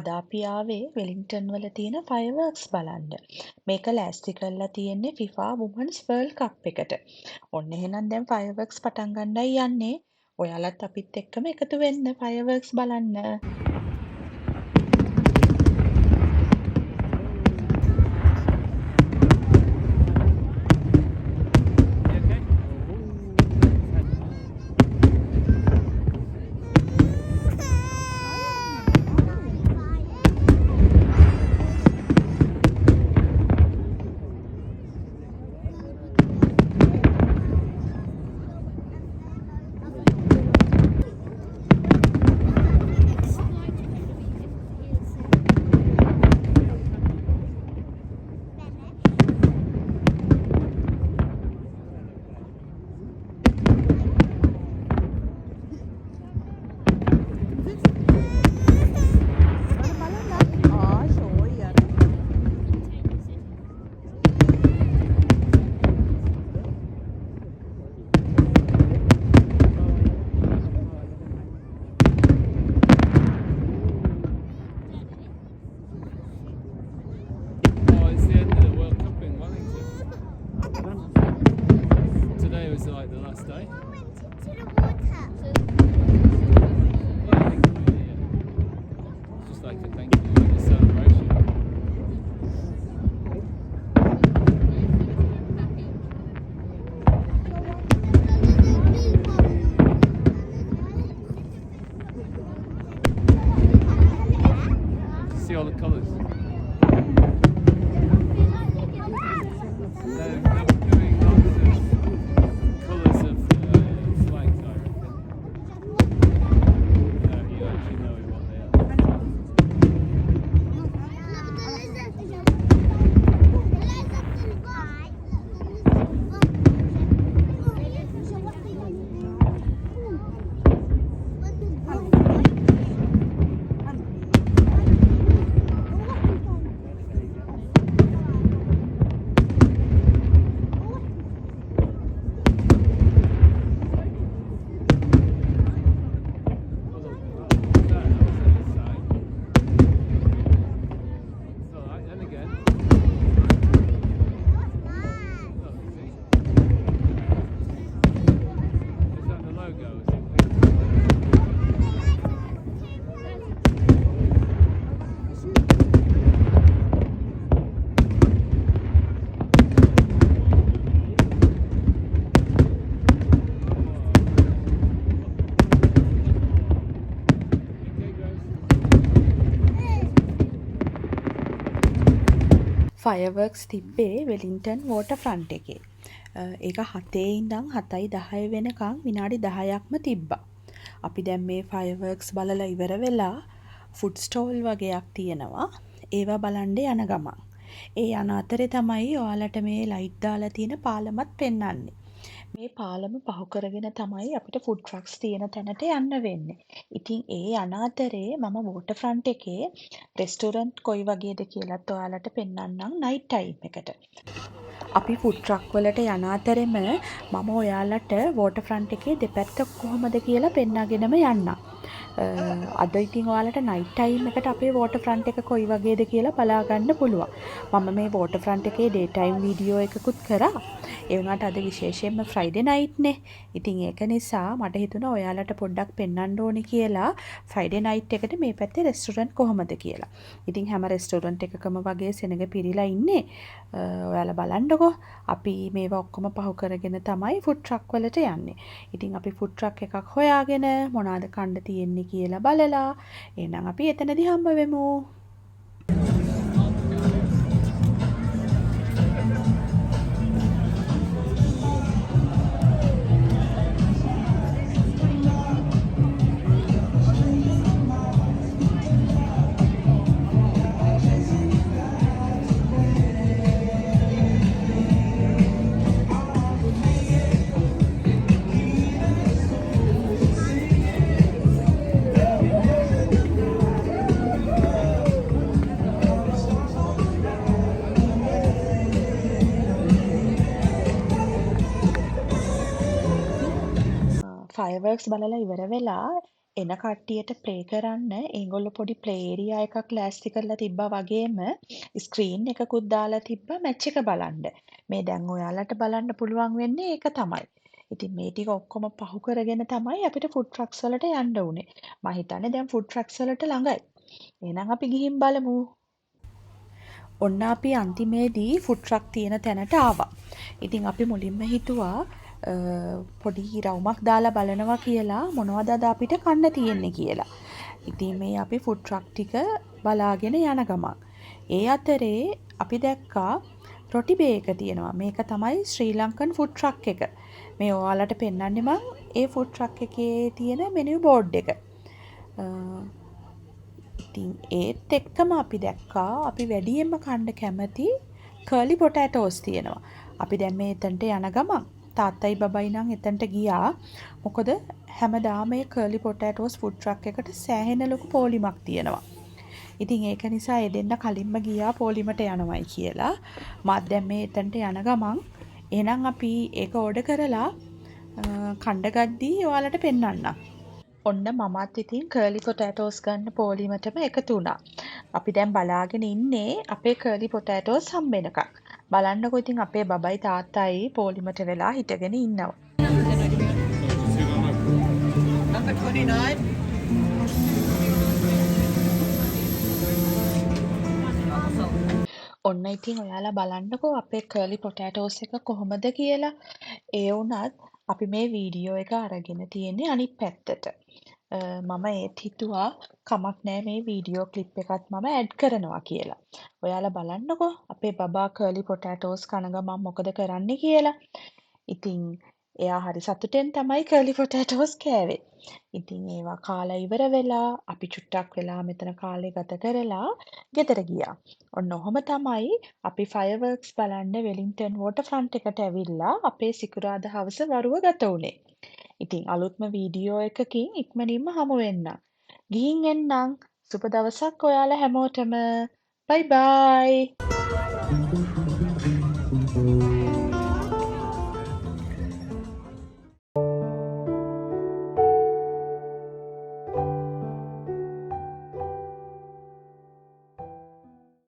අද අපි ආවේ වෙලින්ටන් වල තියෙන ෆයර්වර්ක්ස් බලන්න. මේක ලෑස්ති කරලා තියෙන්නේ FIFA Women's World Cup එකට. ඔන්න එහෙනම් දැන් ෆයර්වර්ක්ස් පටන් ගන්නයි යන්නේ. ඔයාලත් අපිත් එක්කම එකතු වෙන්න ෆයර්වර්ක්ස් බලන්න. It's the end of the World Cup in Wellington. Today was like the last day. Well, I think, yeah. Just like a thank you and a celebration. See all the colours. They're doing lots of colours of flags, I reckon. You actually know what they are. And again. Is that the logo or something? ෆයර්වර්ක්ස් තිබ්බේ Wellington වෝටර්ෆ්‍රන්ට් එකේ. ඒක 7 ඉඳන් 7:10 වෙනකන් විනාඩි 10ක්ම තිබ්බා. අපි දැන් මේ ෆයර්වර්ක්ස් බලලා ඉවර වෙලා ෆුඩ් ස්ටෝල් වගේක් තියෙනවා. ඒවා බලන්න යන ගමන්. ඒ යන අතරේ තමයි ඔයාලට මේ ලයිට් දාලා තියෙන පාලමත් පෙන්වන්නේ. මේ පාලම පහු කරගෙන තමයි අපිට ෆුඩ් ට්‍රක්ස් තියෙන තැනට යන්න වෙන්නේ. ඉතින් ඒ යන අතරේ මම වෝටර්ෆ්‍රන්ට් එකේ රෙස්ටොරන්ට් කොයි වගේද කියලාත් ඔයාලට පෙන්වන්නම් නයිට් ටයිම් එකට. අපි ෆුඩ් ට්‍රක් වලට යන අතරෙම මම ඔයාලට වෝටර්ෆ්‍රන්ට් එකේ දෙපැත්ත කොහොමද කියලා පෙන්වාගෙනම යන්නම්. අද ඉතින් ඔයාලට නයිට් ටයිම් එකට අපේ වෝටර්ෆ්‍රන්ට් එක කොයි වගේද කියලා බලා ගන්න පුළුවන්. මම මේ වෝටර්ෆ්‍රන්ට් එකේ ඩේ ටයිම් වීඩියෝ එකකුත් කරා. ඒ වුණාට අද විශේෂයෙන්ම ෆ්‍රයිඩේ නයිට් නේ. ඉතින් ඒක නිසා මට හිතුණා ඔයාලට පොඩ්ඩක් පෙන්වන්න ඕනේ කියලා ෆ්‍රයිඩේ නයිට් එකට මේ පැත්තේ රෙස්ටොරන්ට් කොහොමද කියලා. ඉතින් හැම රෙස්ටොරන්ට් එකකම වගේ සෙනඟ පිරීලා ඉන්නේ. ඔයාලා බලන්නකෝ. අපි මේවා ඔක්කොම පහු කරගෙන තමයි ෆුඩ් ට්‍රක් වලට යන්නේ. ඉතින් අපි ෆුඩ් ට්‍රක් එකක් හොයාගෙන මොනවාද කන්න තියෙන්නේ කියලා බලලා එහෙනම් අපි එතනදී හම්බ වෙමු. ෆයර්වර්ක්ස් බලලා ඉවර වෙලා එන කට්ටියට ප්ලේ කරන්න ඒගොල්ලෝ පොඩි ප්ලේ ඒරියා එකක් ලෑස්ති කරලා තිබ්බා වගේම ස්ක්‍රීන් එකකුත් දාලා තිබ්බා මැච් එක බලන්න. මේ දැන් ඔයාලට බලන්න පුළුවන් වෙන්නේ ඒක තමයි. ඉතින් මේ ටික ඔක්කොම පහු කරගෙන තමයි අපිට ෆුඩ් ට්‍රක්ස් වලට යන්න උනේ. මම හිතන්නේ දැන් ෆුඩ් ට්‍රක්ස් වලට ළඟයි. එහෙනම් අපි ගිහින් බලමු. ඔන්න අපි අන්තිමේදී ෆුඩ් ට්‍රක් තියෙන තැනට ආවා. ඉතින් අපි මුලින්ම හිතුවා පොඩි රවුමක් දාලා බලනවා කියලා මොනවද අද අපිට කන්න තියෙන්නේ කියලා. ඉතින් මේ අපි ෆුඩ් ට්‍රක් ටික බලාගෙන යන ගමන්. ඒ අතරේ අපි දැක්කා රොටි බේ එක තියෙනවා. මේක තමයි ශ්‍රී ලංකන් ෆුඩ් ට්‍රක් එක. මේ ඔයාලට පෙන්වන්නේ මං ඒ ෆුඩ් ට්‍රක් එකේ තියෙන මෙනු බෝඩ් එක. ඉතින් ඒත් එක්කම අපි දැක්කා අපි වැඩියෙන්ම කන්න කැමති කර්ලි පොටෑටෝස් තියෙනවා. අපි දැන් මේ එතනට යන ගමන් තාත්තයි බබයි නම් එතනට ගියා. මොකද හැමදාම මේ කර්ලි පොටෑටෝස් ෆුඩ් ට්‍රක් එකට සෑහෙන ලොකු පෝලිමක් තියෙනවා. ඉතින් ඒක නිසා ඒ දෙන්න කලින්ම ගියා පෝලිමට යනවයි කියලා. මාත් දැන් මේ එතනට යන ගමන් එහෙනම් අපි ඒක ඕඩර් කරලා කණ්ඩ ගද්දී ඔයාලට පෙන්වන්නම්. ඔන්න මමත් ඉතින් කර්ලි පොටෑටෝස් ගන්න පෝලිමටම එකතු වුණා. අපි දැන් බලාගෙන ඉන්නේ අපේ කර්ලි පොටෑටෝස් හම්බෙනකන්. බලන්නකො ඉතින් අපේ බබයි තාත්තයි පෝලිමට වෙලා හිටගෙන ඉන්නවා. Number 29. ඔන්න ඉතින් ඔයාලා බලන්නකෝ අපේ කර්ලි පොටෑටෝස් එක කොහොමද කියලා. ඒ වුණත් අපි මේ වීඩියෝ එක අරගෙන තියෙන්නේ අනිත් පැත්තට. මම ඒත් හිතුවා කමක් නෑ මේ වීඩියෝ ක්ලිප් එකත් මම ඇඩ් කරනවා කියලා. ඔයාලා බලන්නකෝ අපේ බබා කර්ලි පොටෑටෝස් කන ගමන් මොකද කරන්නේ කියලා. ඉතින් එයා හරි සතුටෙන් තමයි කර්ලි පොටෑටෝස් කෑවේ. ඉතින් ඒවා කාලා ඉවර වෙලා අපි චුට්ටක් වෙලා මෙතන කාලේ ගත කරලා ගෙදර ගියා. ඔන්න ඔහොම තමයි අපි ෆයර්වර්ක්ස් බලන්න වෙලින්ටන් වෝටර්ෆ්‍රන්ට් එකට ඇවිල්ලා අපේ සිකුරාදා හවස වරුව ගත වුණේ. ඉතින් අලුත්ම වීඩියෝ එකකින් ඉක්මනින්ම හමු වෙන්නම්. ගිහින් එන්නම්. සුබ දවසක් ඔයාලා හැමෝටම. බයි බයි.